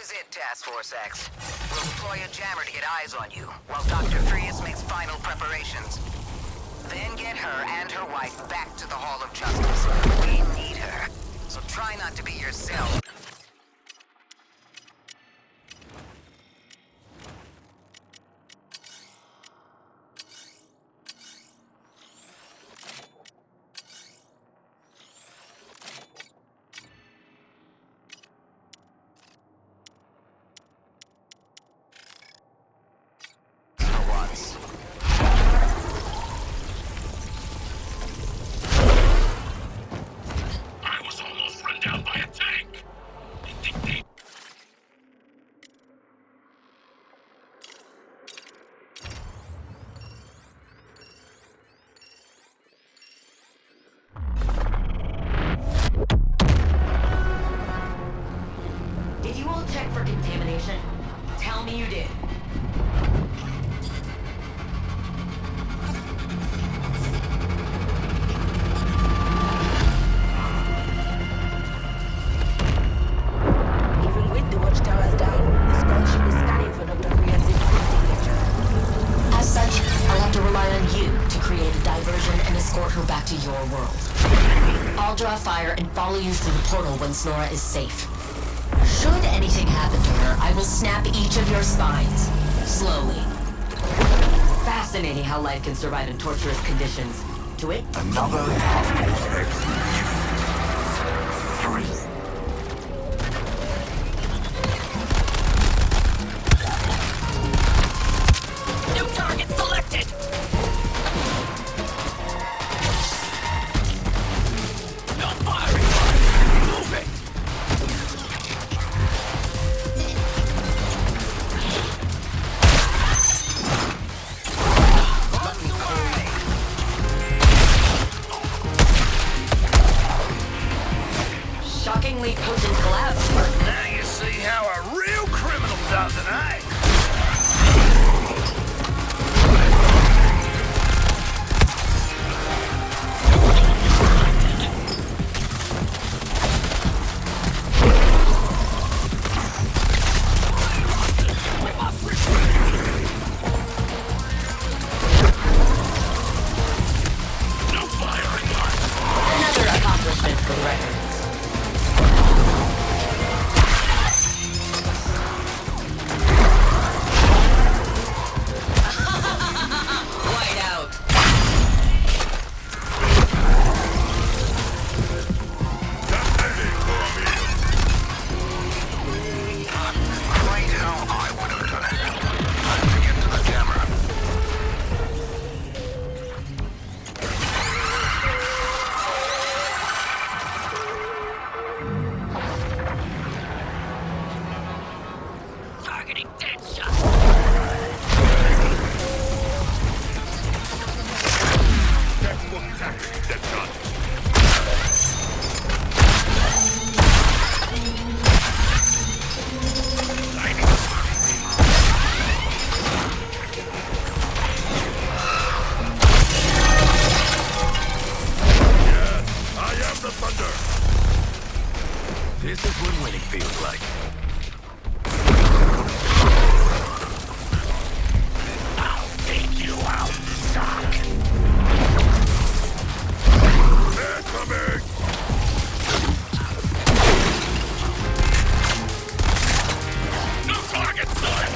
is it, Task Force X. We'll deploy a jammer to get eyes on you, while Dr. Frias makes final preparations. Then get her and her wife back to the Hall of Justice. We need her. So try not to be yourself. Tell me you did. Even with the watchtowers down, the skull ship is scanning for Dr. Frias' signature. As such, I'll have to rely on you to create a diversion and escort her back to your world. I'll draw fire and follow you through the portal once Nora is safe. Should anything happen to her, I will snap each of your spines. Slowly. Fascinating how life can survive in torturous conditions. To it? Another Task Force X. 3. Shockingly potent collapse. Now you see how a real criminal does it, eh? Another accomplishment for the record. This is what winning feels like. I'll take you out, Doc. They're coming! No target, son!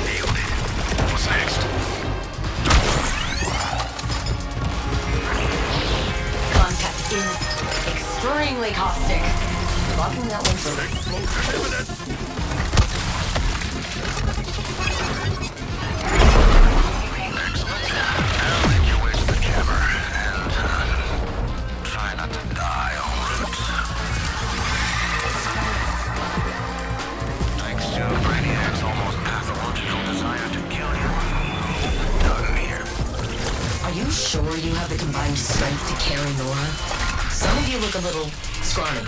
Nailed it. What's next? Extremely caustic. Blocking that one for Excellent. Now make your way to the jammer and try not to die en route. Thanks to Brainiac's almost pathological desire to kill you. Done here. Are you sure you have the combined strength to carry Nora? Some of you look a little scrawny.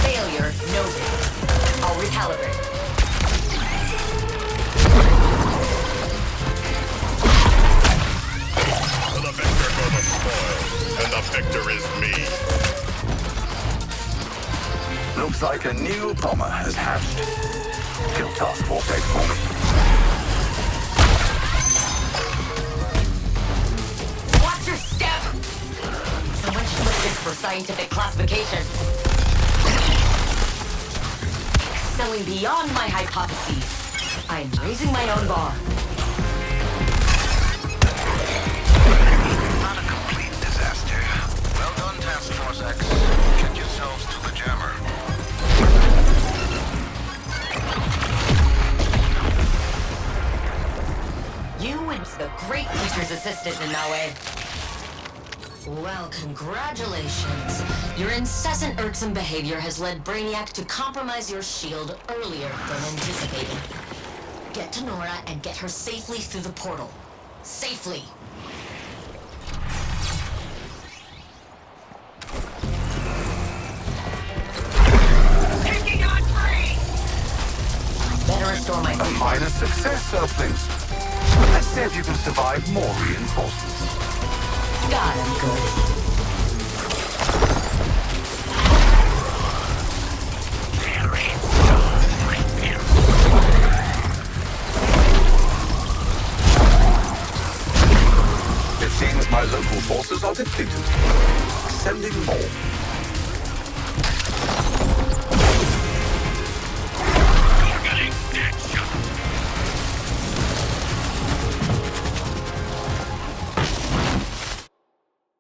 Failure noted. I'll Looks like a new bomber has hatched. Kill Task Force X for me. Watch your step! So much listed for scientific classification. Excelling beyond my hypotheses. I'm raising my own bar. Not a complete disaster. Well done, Task Force X. Get yourselves to the jammer. You and the great creature's assistant in that way. Well, congratulations. Your incessant irksome behavior has led Brainiac to compromise your shield earlier than anticipated. Get to Nora and get her safely through the portal. Safely. Taking on free! Better restore my... A minor success, Earthlings. Let's see if you can survive more reinforcements. God, I'm good. It seems my local forces are depleted. Sending more. Targeting action.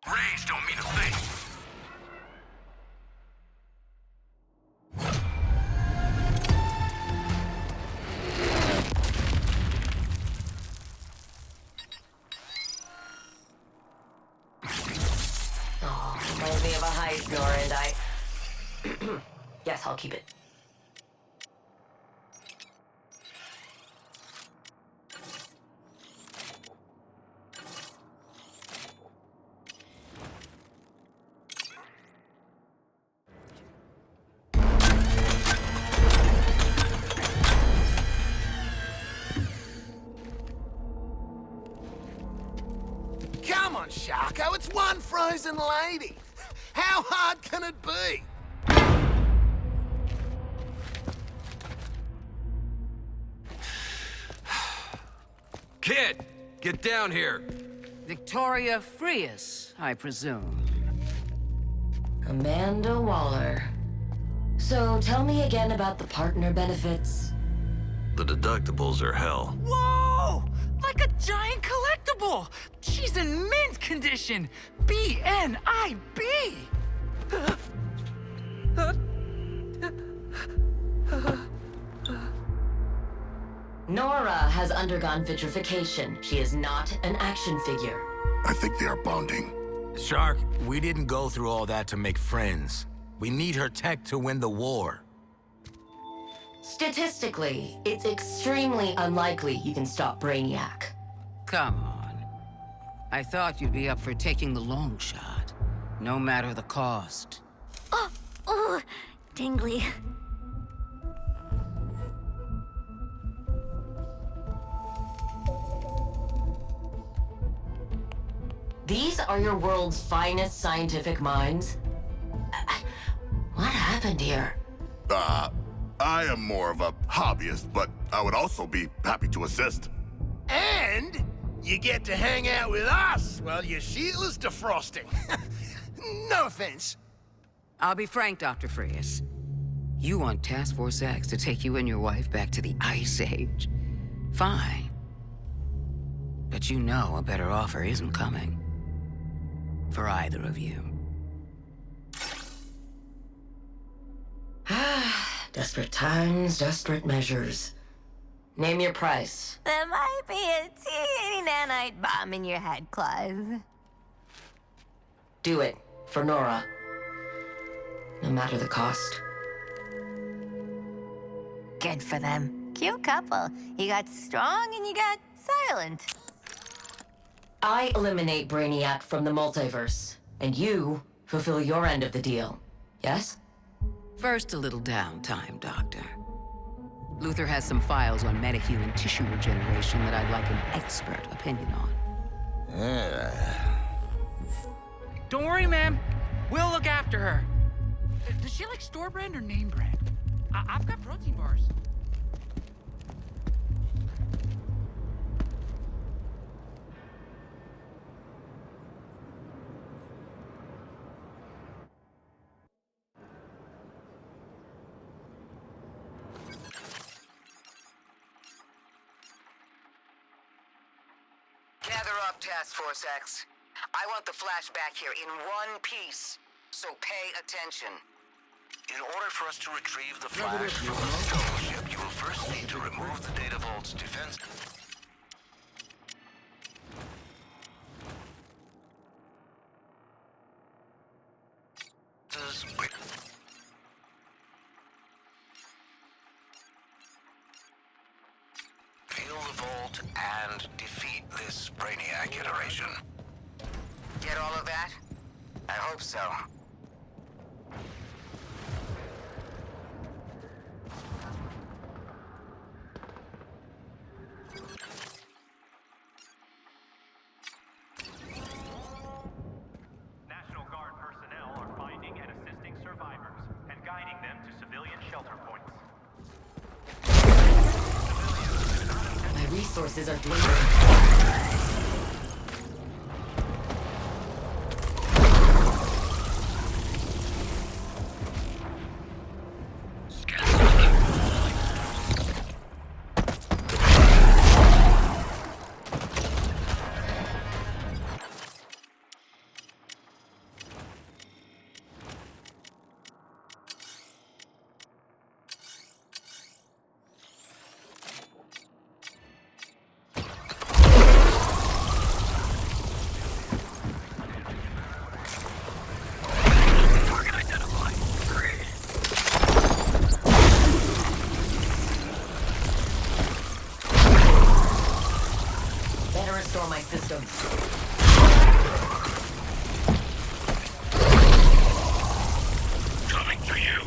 Rage don't mean a thing. Oh, reminds me of a heist, Nora and I. Yes, I'll keep it. Come on, Sharko, it's one frozen lady. How hard can it be? Kid, get down here. Victoria Frias, I presume. Amanda Waller. So tell me again about the partner benefits. The deductibles are hell. Whoa! Like a giant collectible! She's in mint condition! BNIB! Nora has undergone vitrification. She is not an action figure. I think they are bonding. Shark, we didn't go through all that to make friends. We need her tech to win the war. Statistically, it's extremely unlikely you can stop Brainiac. Come on. I thought you'd be up for taking the long shot, no matter the cost. Oh, tingly. These are your world's finest scientific minds? What happened here? I am more of a hobbyist, but I would also be happy to assist. And you get to hang out with us while your shield is defrosting. No offense. I'll be frank, Dr. Frias. You want Task Force X to take you and your wife back to the Ice Age. Fine. But you know a better offer isn't coming. For either of you. Desperate times, desperate measures. Name your price. There might be a teeny nanite bomb in your head, Clive. Do it. For Nora. No matter the cost. Good for them. Cute couple. You got strong and you got silent. I eliminate Brainiac from the multiverse, and you fulfill your end of the deal. Yes? First, a little downtime, Doctor. Luther has some files on metahuman tissue regeneration that I'd like an expert opinion on. Don't worry, ma'am. We'll look after her. Does she like store brand or name brand? I've got protein bars. Gather up, Task Force X. I want the flashback here in one piece, so pay attention. In order for us to retrieve the flash from the scuttle ship, you will first need to remove the data vault's defense. Feel the vault and defeat this brainiac iteration. Get all of that? I hope so. National Guard personnel are finding and assisting survivors and guiding them to civilian shelter points. My resources are dwindling. Restore my systems. Coming to you.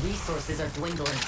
Resources are dwindling.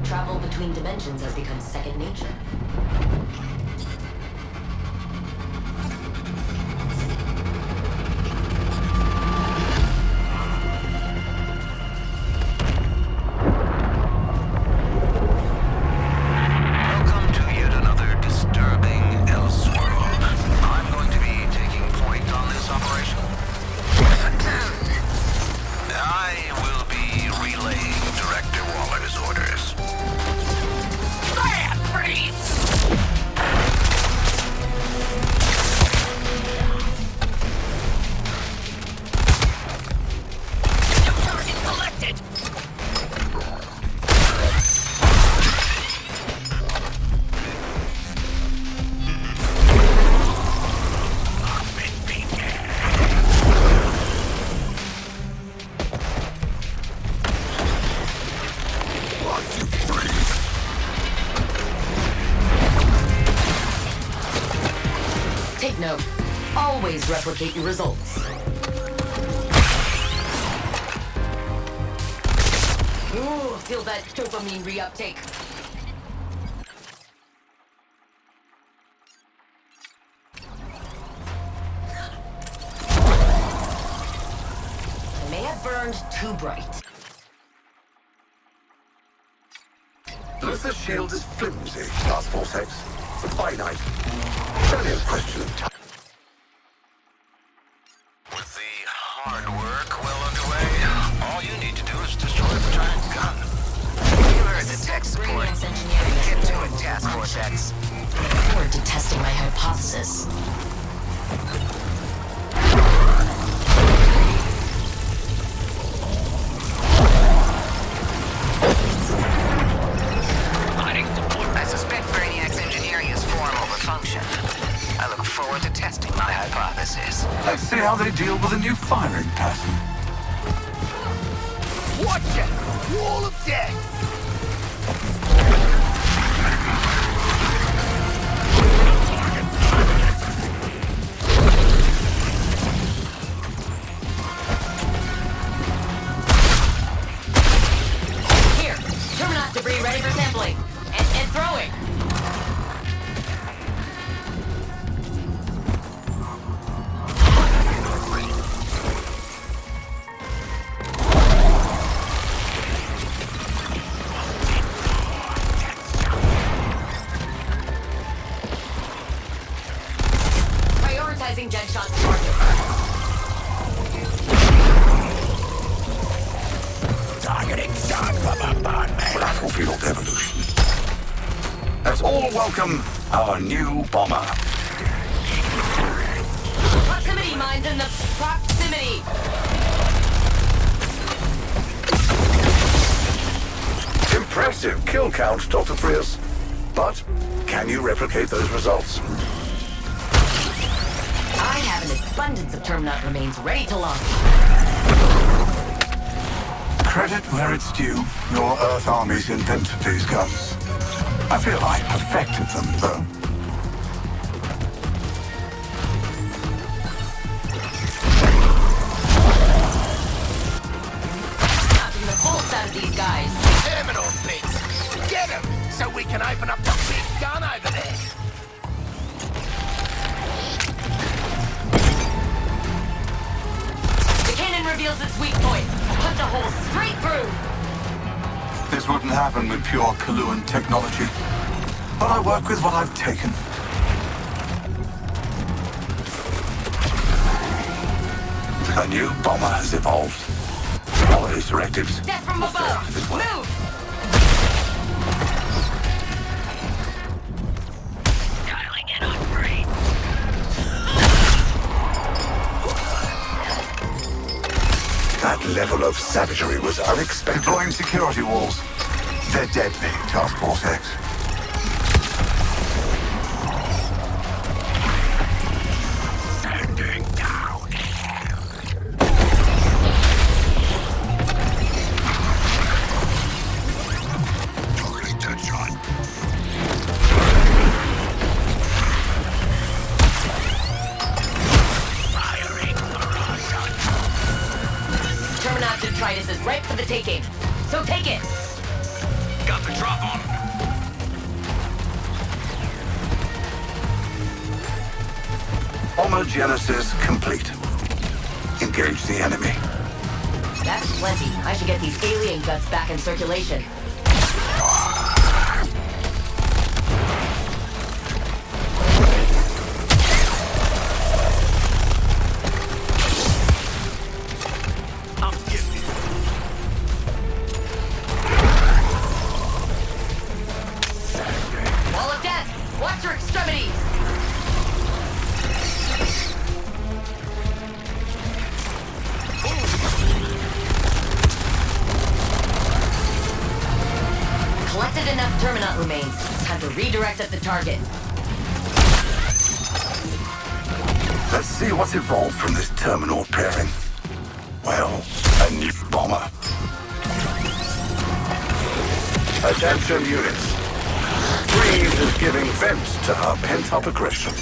Travel between dimensions has become second nature. Welcome to yet another disturbing Elseworld. I'm going to be taking point on this operation. I will be relaying Director Waller's orders. Take note. Always replicate your results. Ooh, feel that dopamine reuptake. I may have burned too bright. The shield is flimsy, Task Force X. Finite. Only a question of time. With the hard work well underway, all you need to do is destroy the giant gun. You heard the tech support X. Look forward to testing my hypothesis. I suspect Brainiac's engineering is form over function. I look forward to testing my hypothesis. Let's see how they deal with a new firing pattern. Watch it! Wall of death! Here, Terminat debris ready for sampling. And throwing. Prioritizing dead shot target. Targeting shot from a battlefield evolution. Let's all welcome our new bomber. Proximity mines in the proximity. Impressive kill count, Dr. Frias. But can you replicate those results? I have an abundance of Terminat remains ready to launch. Credit where it's due. Your Earth armies invented these guns. I feel I perfected them, though. Knocking the bolts out of these guys. Terminal bits! Get him! So we can open up the big gun over there! The cannon reveals its weak point. Punch a hole straight through. This wouldn't happen with pure Kaluan technology. But I work with what I've taken. A new bomber has evolved. Follow his directives. Death from above. This way. Move. Dialing in on brain. That level of savagery was unexpected. Deploying security walls. They're deadly, Task Force X. Standing down. Targeting dead shot. Terminat detritus is ripe for the taking. So take it. Got the drop on him. Homogenesis complete. Engage the enemy. That's plenty. I should get these alien guts back in circulation. Wall of death! Watch your extremities! Collected enough Terminat remains. Time to redirect at the target. Let's see what's evolved from this terminal pairing. Well, a new bomber. Attention units. Freeze is giving vent to her pent-up aggression.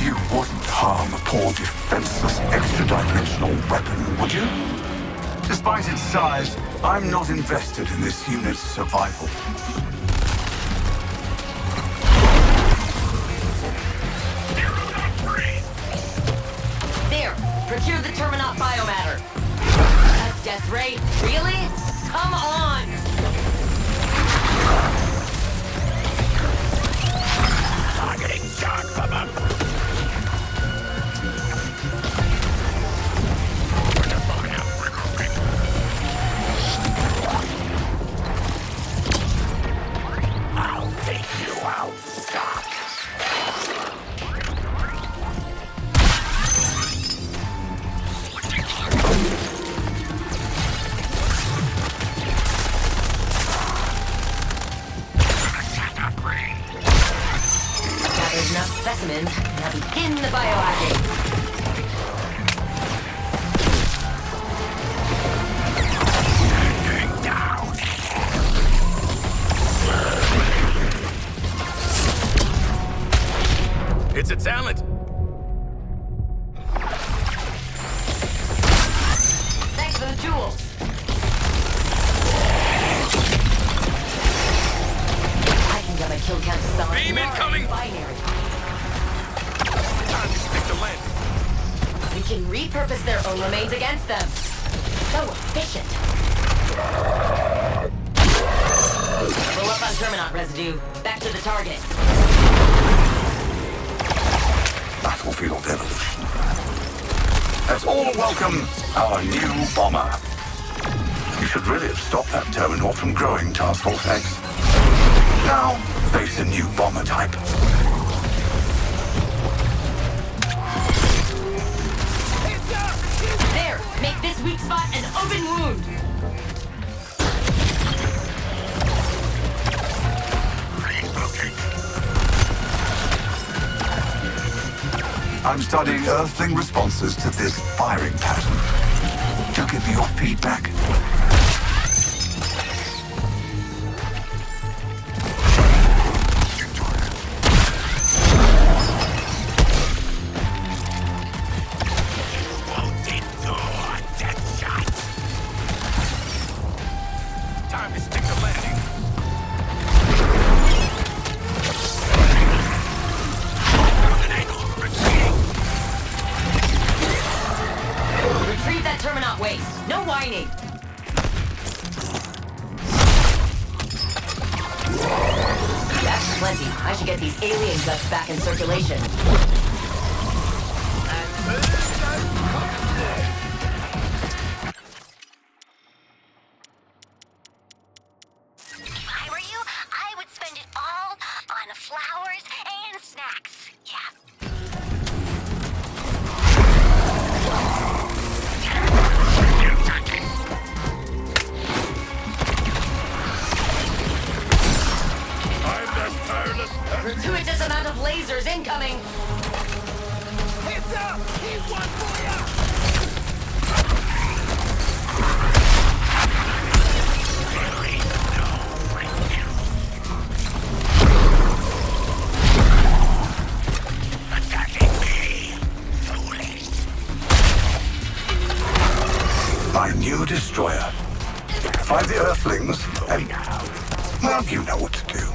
You wouldn't harm a poor defenseless extra-dimensional weapon, would you? Despite its size, I'm not invested in this unit's survival. There! Procure the Terminat biomatter. That's death ray. Really? Come on! Targeting shot from up. specimens, now begin the biohacking. It's a talent. Thanks for the jewels. I can get my kill count to start. Beam incoming! Binary. Time to stick the landing. We can repurpose their own remains against them. So efficient. Roll up on Terminot residue. Back to the target. Battlefield evolution. Let's all welcome our new bomber. You should really have stopped that Terminal from growing, Task Force X. Now, face a new bomber type. There! Make this weak spot an open wound! I'm studying Earthling responses to this firing pattern. Do give me your feedback. Time to stick the landing. Retrieve that Terminot waste. No whining. That's plenty. I should get these alien guts back in circulation. If I were you, I would spend it all on flowers and snacks. Yeah. Gratuitous amount of lasers incoming! Heads up! Keep one for ya! My new destroyer. Find the Earthlings and... well, you know what to do.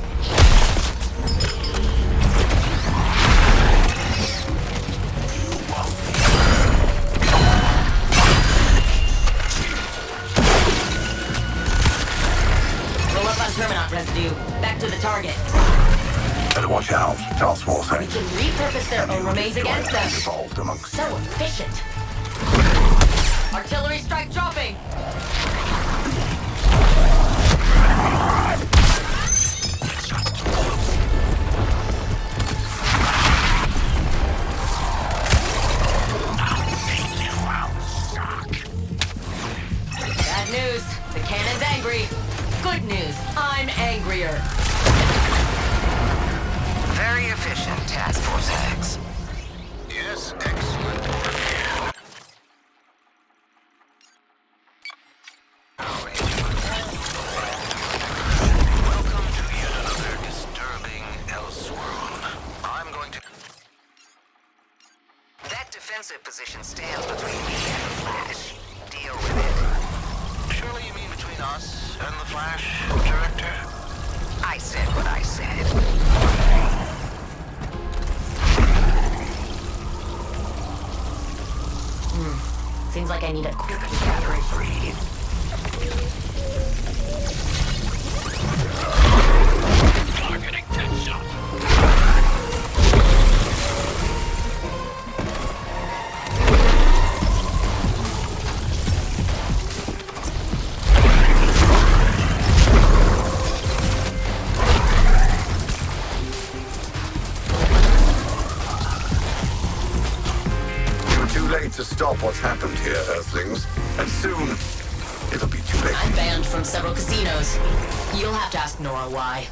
Roll up on Terminot residue. Back to the target. Better watch out, Task Force We X. can repurpose their own remains against them. Evolved amongst So efficient. Artillery strike dropping. Bad news. The cannon's angry. Good news. I'm angrier. Very efficient, Task Force X. Yes, excellent. Welcome to yet another disturbing Elseworld. I'm going to... That defensive position stands between me and the Flash. Deal with it. Surely you mean between us and the Flash, Director? I said what I said. Seems like I need a quick Catherine, breathe. Targeting 10 shots. Too late to stop what's happened here, Earthlings. And soon, it'll be too late. I'm banned from several casinos. You'll have to ask Nora why.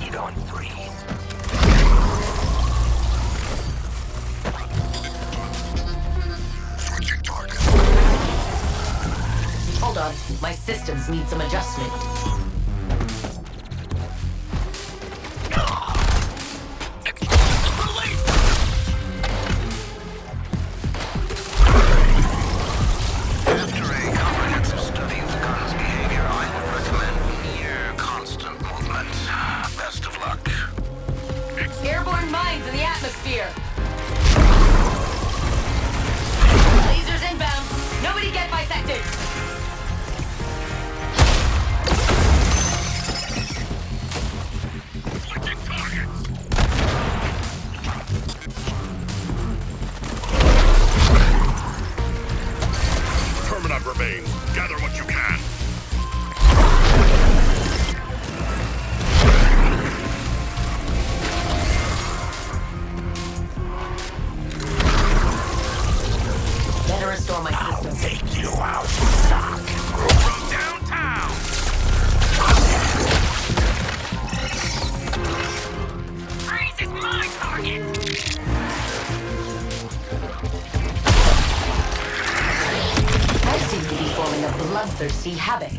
You don't breathe. Hold on, my systems need some adjustment. After a comprehensive study of the gun's behavior, I would recommend near constant movement. Best of luck. Airborne mines in the atmosphere! Lasers inbound! Nobody get bisected! Terminat remains. Gather what you can. Better restore my system. Take you out, suck. From downtown. Freeze is my target! I seem to be forming a bloodthirsty habit.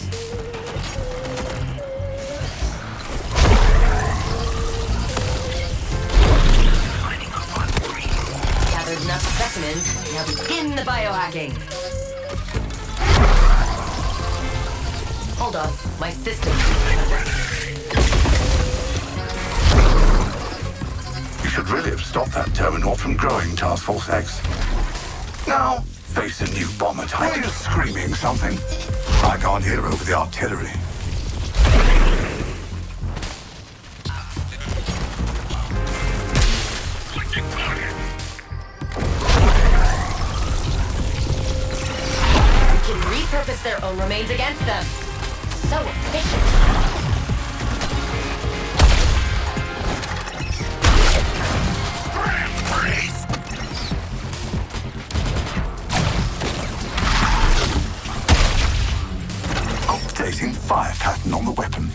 Gathered enough specimens, now begin the biohacking. Hold on, my system. You should really have stopped that terminal from growing, Task Force X. Now, face a new bomber type. Are you screaming something? I can't hear over the artillery. We can repurpose their own remains against them. So efficient. Updating fire pattern on the weapon.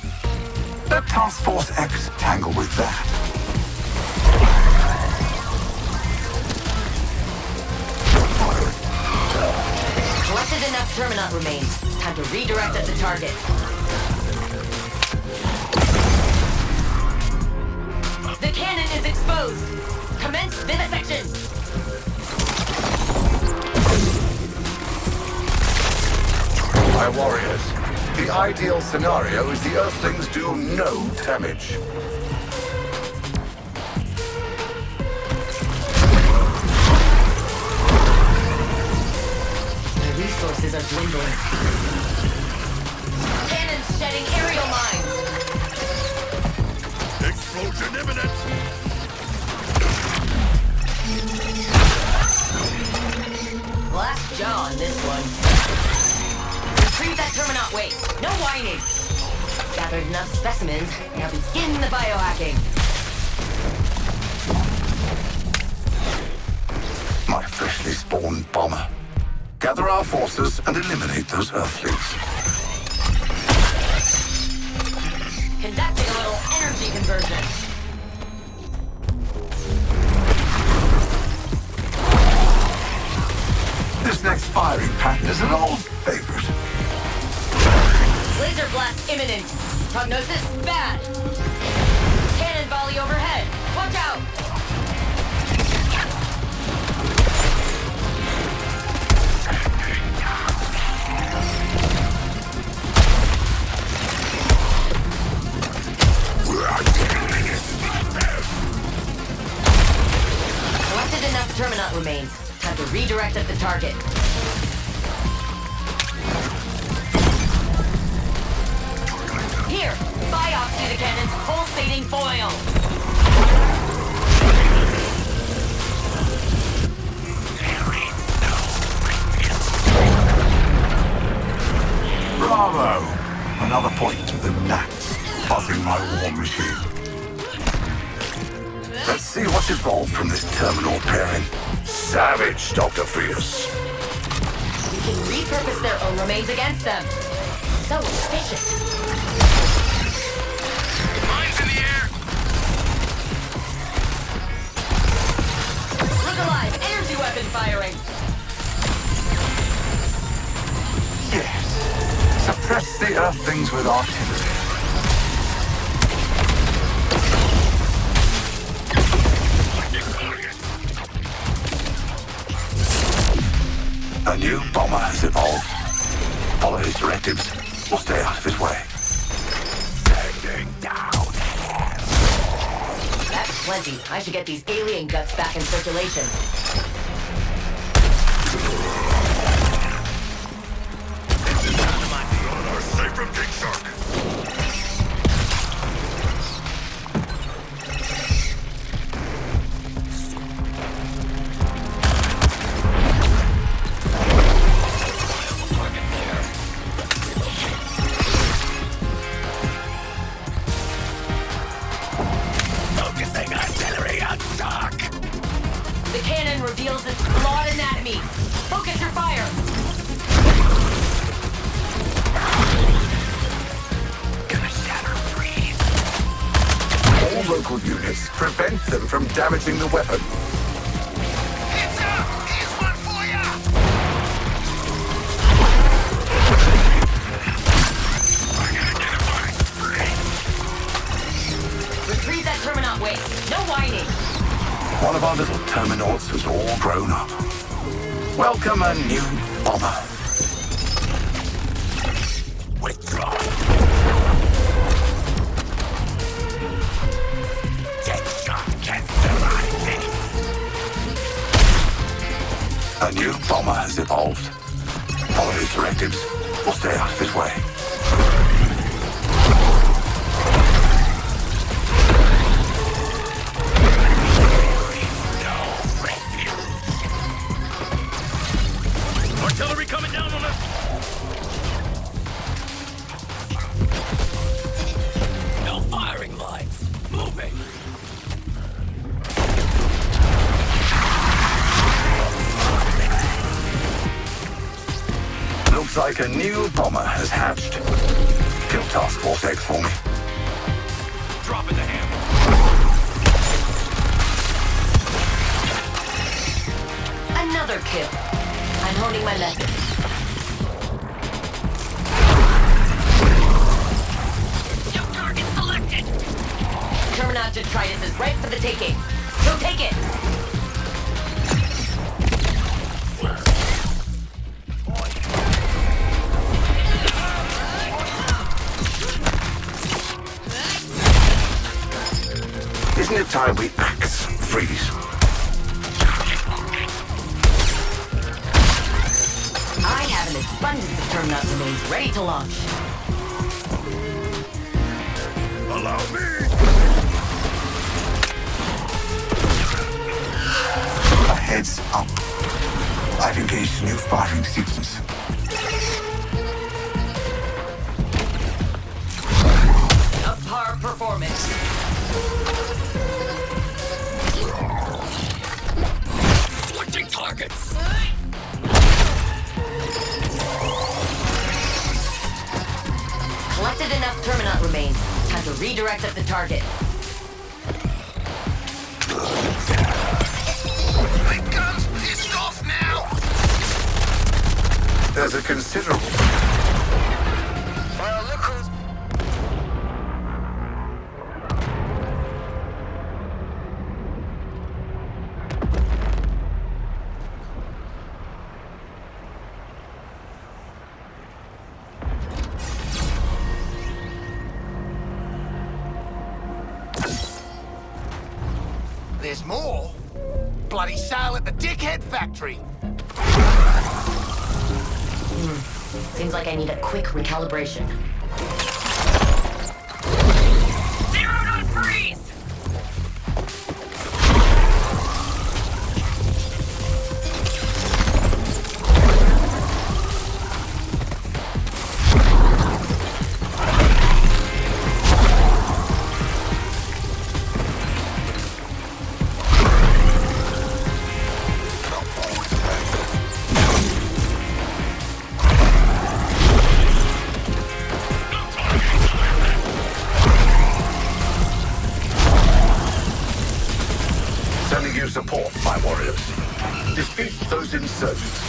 Let Task Force X tangle with that. Collected enough Terminat remains. Time to redirect at the target. The cannon is exposed. Commence vivisection. My warriors, the ideal scenario is the Earthlings do no damage. The resources are dwindling. Cannons shedding aerial mines. Explosion imminent! Last jaw on this one. Retrieve that Terminat waste. No whining. Gathered enough specimens. Now begin the biohacking. My freshly spawned bomber. Gather our forces and eliminate those Earthlings. Conducting a little energy conversion. This next firing pattern is an old favorite. Laser blast imminent. Prognosis bad. Cannon volley overhead. Watch out. Collected enough Terminat remains. Time to redirect at the target. Here, biopsy the cannon's pulsating foil. Bravo! Another point to the gnats buzzing my war machine. Let's see what's evolved from this terminal pairing. Savage, Dr. Freus. We can repurpose their own remains against them. So efficient. Mines in the air! Look alive! Energy weapon firing! Yes. with artillery. A new bomber has evolved. Follow his directives or stay out of his way. Standing down. That's plenty. I should get these alien guts back in circulation. Safe from King Shark. Focusing artillery on Shark. The cannon reveals its flawed anatomy. Focus your fire. All local units, prevent them from damaging the weapon. Heads up! Here's one for ya! Retrieve that Terminaut way. No whining. One of our little Terminauts has all grown up. Welcome a new bomber. Withdraw. Can't survive this. A new bomber has evolved. Follow his directives or stay out of his way. No refuge. Artillery coming down on us! No firing lines. Moving. Looks like a new bomber has hatched. Kill Task Force X for me. Dropping the hammer. Another kill. I'm honing my method. No target selected. Terminaut Detritus is right for the taking. So take it. Isn't it time we axe freeze? I have an abundance of Terminaut remains ready to launch. Allow me! A heads up. I've engaged new firing sequence. A par performance. Switching targets. Collected enough Terminaut remains. Time to redirect at the target. My gun's pissed off now! There's a considerable... Well, look who's... There's more. Bloody sale at the dickhead factory. Seems like I need a quick recalibration. Zeroed on freeze. Sending you support, my warriors. Defeat those insurgents.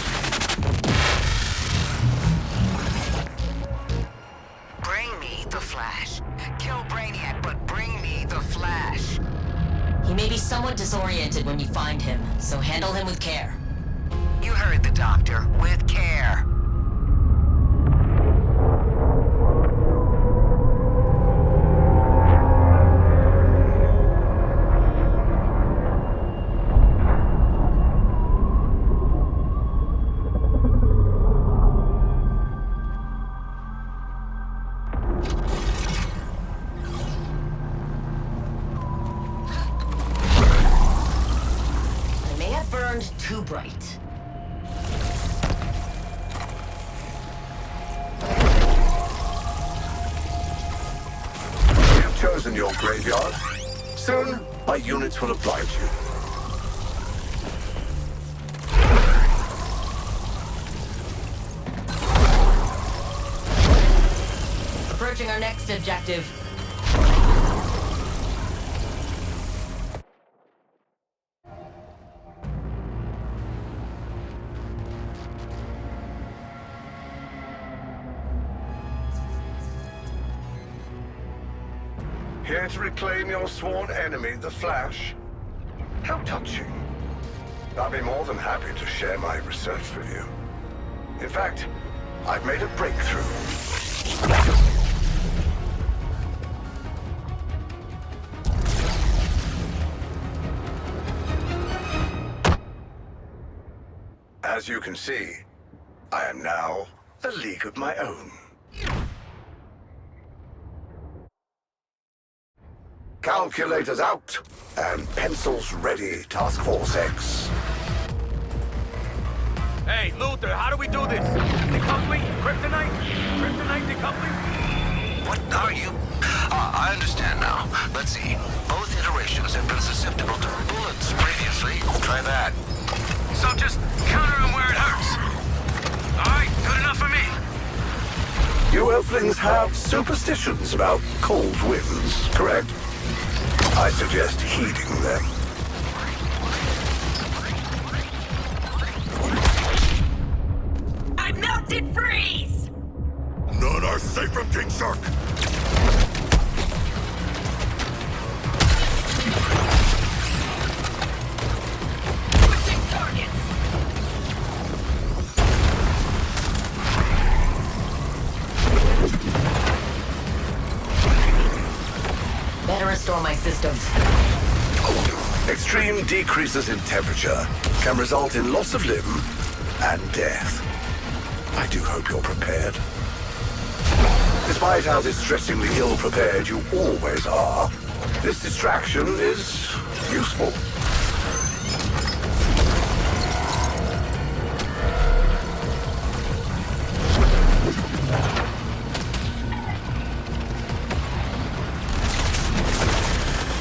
Bring me but bring me the Flash. He may be somewhat disoriented when you find him, so handle him with care. You heard the doctor. With care. Too bright. You've chosen your graveyard. Soon, my units will oblige you. Approaching our next objective. Here to reclaim your sworn enemy, the Flash? How touching. I'll be more than happy to share my research with you. In fact, I've made a breakthrough. As you can see, I am now a league of my own. Calculators out, and pencils ready, Task Force X. Hey, Luther, how do we do this? Decoupling? Kryptonite? Kryptonite decoupling? What are you? I understand now. Let's see. Both iterations have been susceptible to bullets previously. Try that. So just counter him where it hurts. All right, good enough for me. You Earthlings have superstitions about cold winds, correct? I suggest heeding them. I melted freeze! None are safe from King Shark! Switching targets! Better restore my systems. Extreme decreases in temperature can result in loss of limb and death. I do hope you're prepared. Despite how distressingly ill-prepared you always are, this distraction is useful.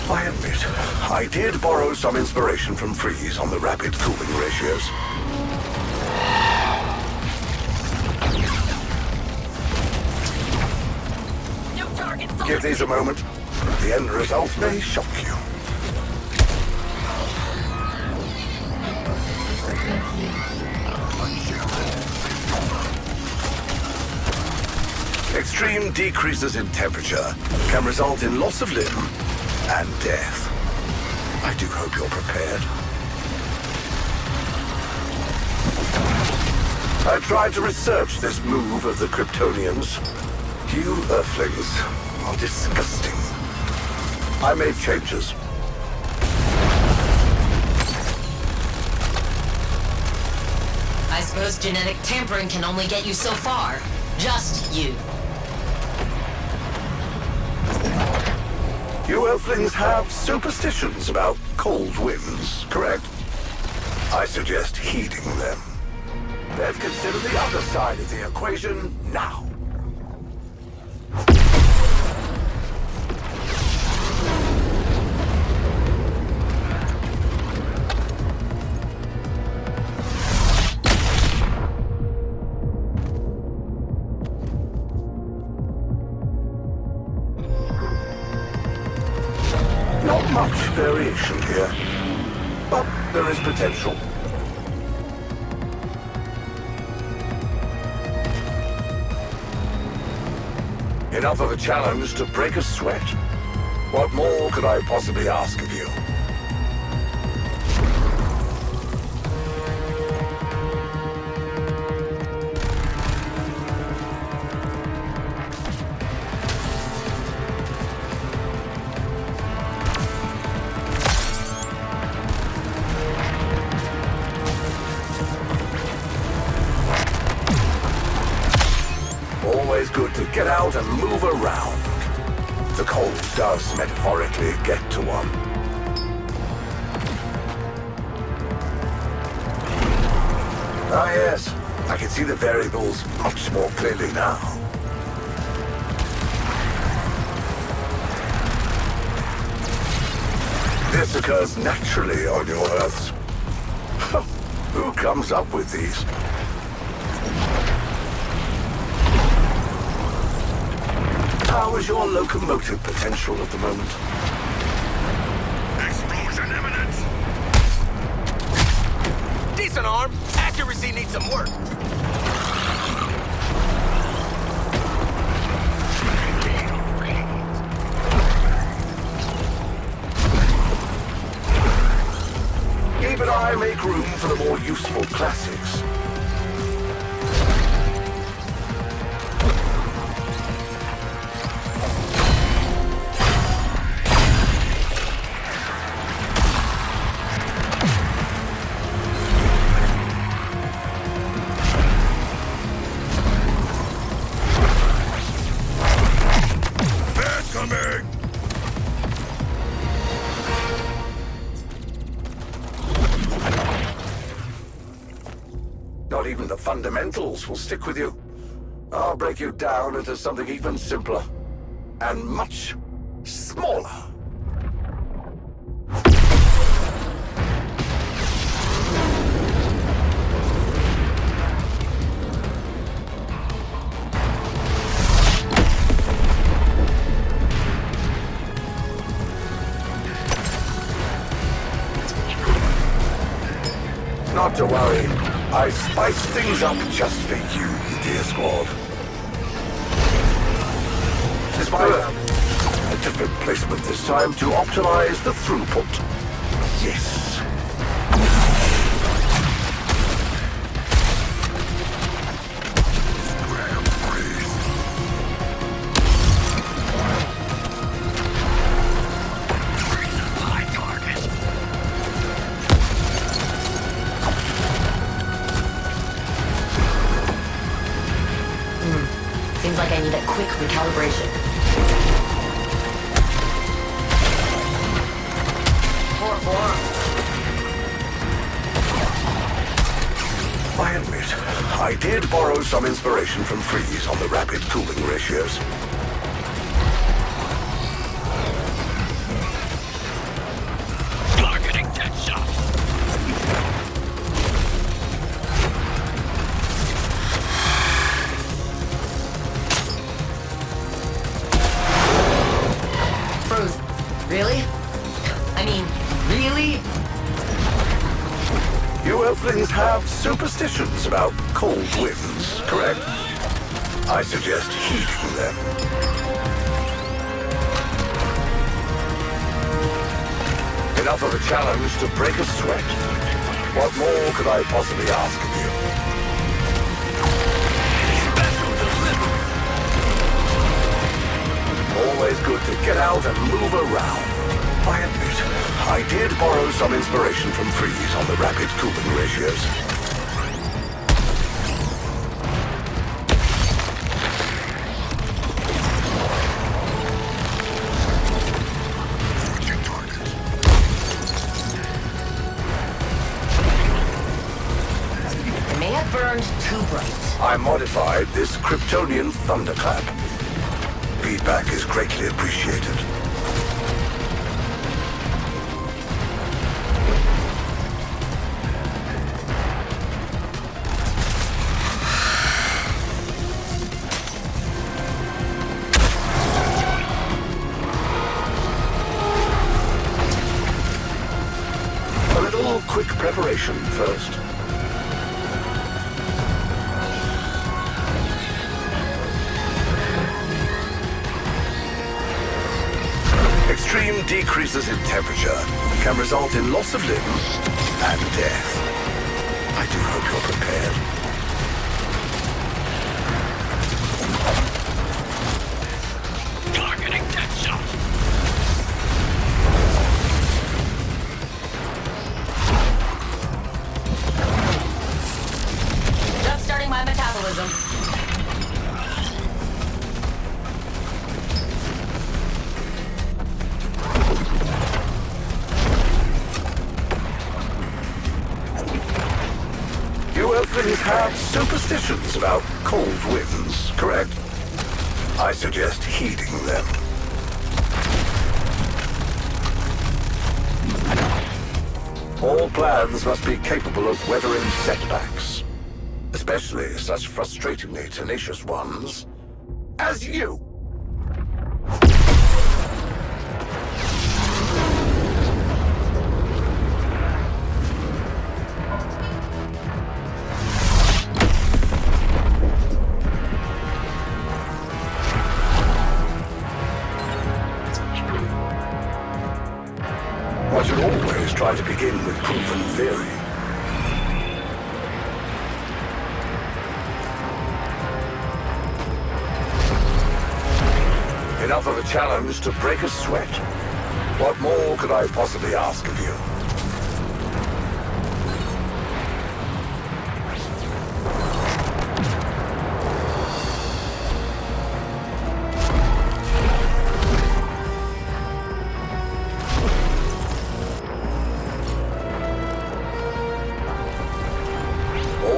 I admit, I did borrow some inspiration from Freeze on the rapid cooling ratios. No targets Give these a moment. The end result may shock you. Extreme decreases in temperature can result in loss of limb and death. I do hope you're prepared. I tried to research this move of the Kryptonians. You Earthlings are disgusting. I made changes. I suppose genetic tampering can only get you so far. Just you. You Earthlings have superstitions about cold winds, correct? I suggest heeding them. Let's consider the other side of the equation now. Not much variation here, but there is potential. Enough of a challenge to break a sweat. What more could I possibly ask of you? Always good to get out and move around. The cold does metaphorically get to one. Ah yes, I can see the variables much more clearly now. This occurs naturally on your Earths. Who comes up with these? How is your locomotive potential at the moment? Explosion imminent! Decent arm. Accuracy needs some work. Even I make room for the more useful classics. Not even the fundamentals will stick with you. I'll break you down into something even simpler. And much smaller. Not to worry. I spiced things up just for you, dear squad. Despite a different placement this time to optimize the throughput. Yes. Seems like I need a quick recalibration. I admit, I did borrow some inspiration from Freeze on the rapid cooling ratios. Targeting tech shot. Frozen. Really? I mean, really? You Earthlings have superstitions about cold winds, correct? I suggest heeding them. Enough of a challenge to break a sweat. What more could I possibly ask of you? Special delivery. Always good to get out and move around. I admit, I did borrow some inspiration from Freeze on the rapid cooling ratios. Switching target. It may have burned too bright. I modified this Kryptonian thunderclap. Feedback is greatly appreciated. A little quick preparation first. Extreme decreases in temperature can result in loss of limbs and death. I do hope you're prepared. Targeting dead shot. Just starting my metabolism. You Earthlings have superstitions about cold winds, correct? I suggest heeding them. All plans must be capable of weathering setbacks, especially such frustratingly tenacious ones as you. One should always try to begin with proven theory. Enough of a challenge to break a sweat. What more could I possibly ask of you?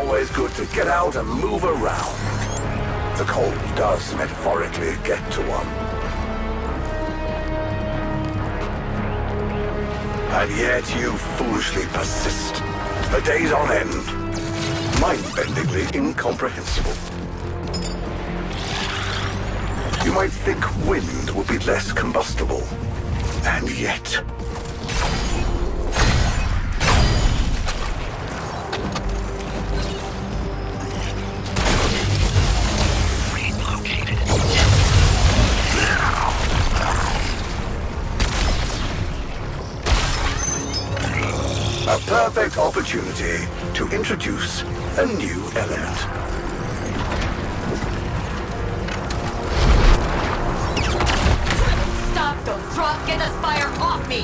Always good to get out and move around. The cold does metaphorically get to one. And yet you foolishly persist. For days on end. Mind-bendingly incomprehensible. You might think wind would be less combustible. And yet... a perfect opportunity to introduce a new element. Stop! Don't drop! Get this fire off me!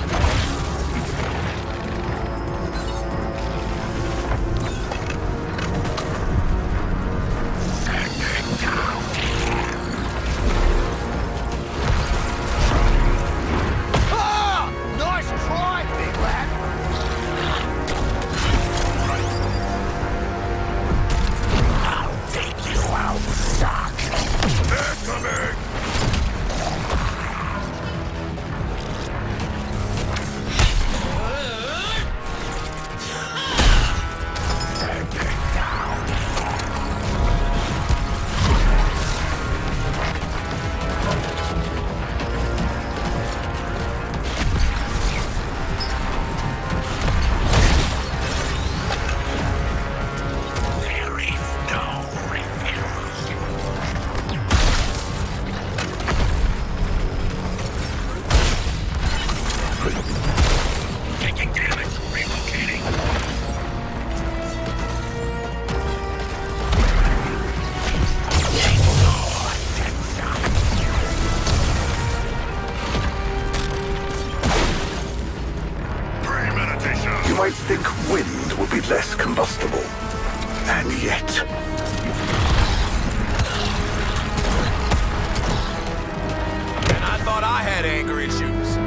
Ah! Nice try, big lad! I'll take you out, Doc. They're coming! There is no refuse. Taking damage. Relocating. Premeditation. You might think wind would be less combustible. And yet... And I thought I had anger issues.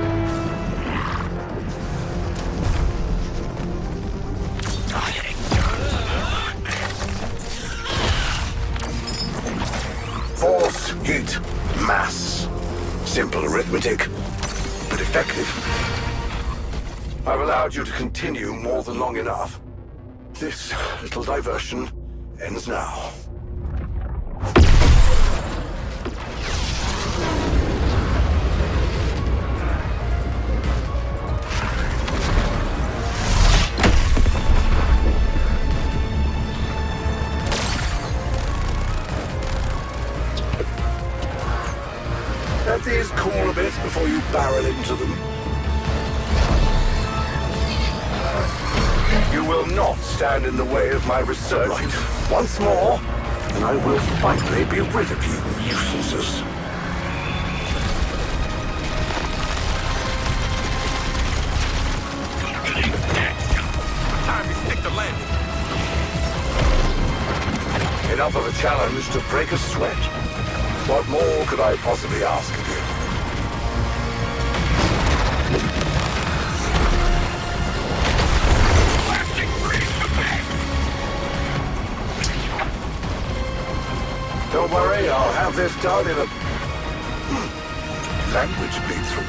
Force, heat, mass. Simple arithmetic, but effective. I've allowed you to continue more than long enough. This little diversion ends now. Let these cool a bit before you barrel into listen to them. You will not stand in the way of my research. Right. Once more, and I will finally be rid of you nuisances. Time to stick the landing. Enough of a challenge to break a sweat. What more could I possibly ask of you? Don't worry, I'll have this done in a... language bleed through.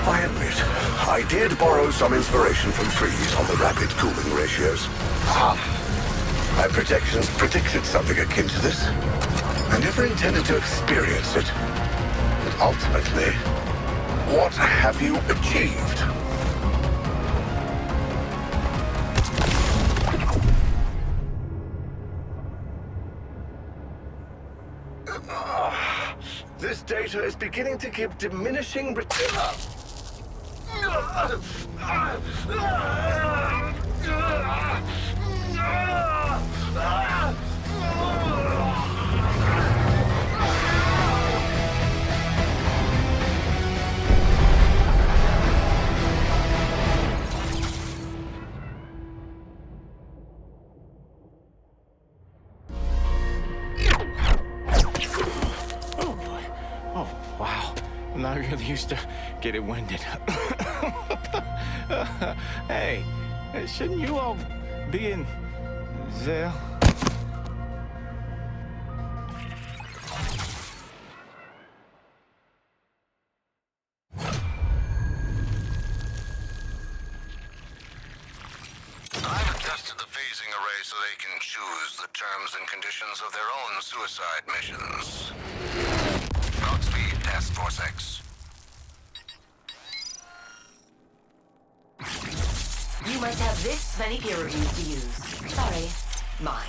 I admit, I did borrow some inspiration from Freeze on the rapid cooling ratios. My projections predicted something akin to this. I never intended to experience it. But ultimately, what have you achieved? This data is beginning to give diminishing returns. Oh, wow. I'm not really used to getting winded. Hey, shouldn't you all be in jail? I've adjusted the phasing array so they can choose the terms and conditions of their own suicide missions. Godspeed, Task Force X. You must have this many peer reviews to use. Sorry, mine.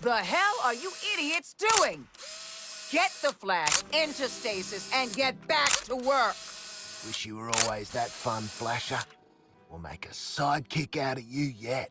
The hell are you idiots doing? Get the Flash into stasis and get back to work. Wish you were always that fun, Flasher. We'll make a sidekick out of you yet.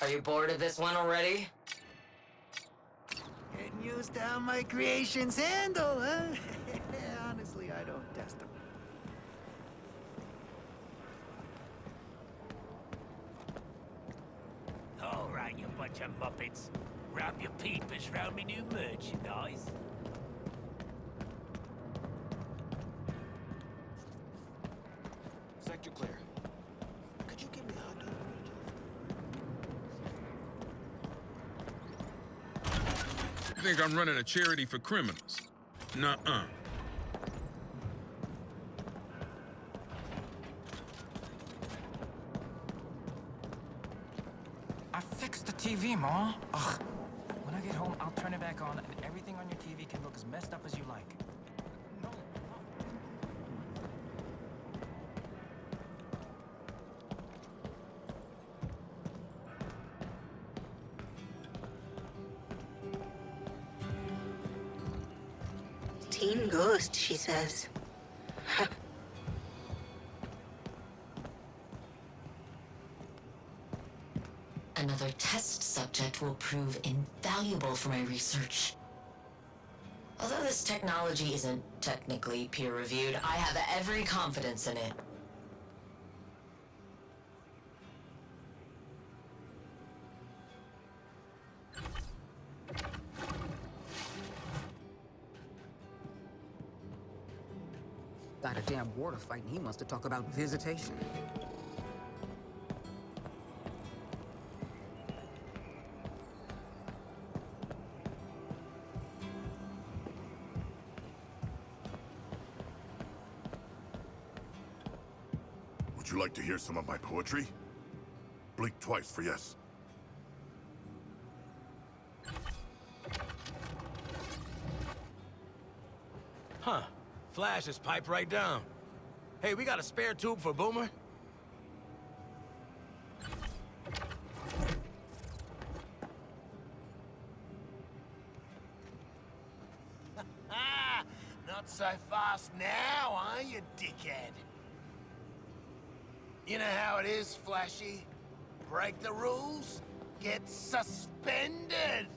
Are you bored of this one already? Getting used to how my creations handle, huh? Honestly, I don't test them. right, you bunch of muppets. Rub your peepers round me new merchandise. Sector clear. Could you give me a hot dog? You think I'm running a charity for criminals? Nuh-uh. I fixed the TV, Ma. Ugh. When I get home, I'll turn it back on, and everything on your TV can look as messed up as you like. Teen ghost, she says. Another test subject will prove invaluable for my research. Although this technology isn't technically peer-reviewed, I have every confidence in it. Got a damn water fight, and he wants to talk about visitation. Would you like to hear some of my poetry? Blink twice for yes. Huh. Flash is piped right down. Hey, we got a spare tube for Boomer? Not so fast now, are you, dickhead? You know how it is, Flashy. Break the rules, get suspended.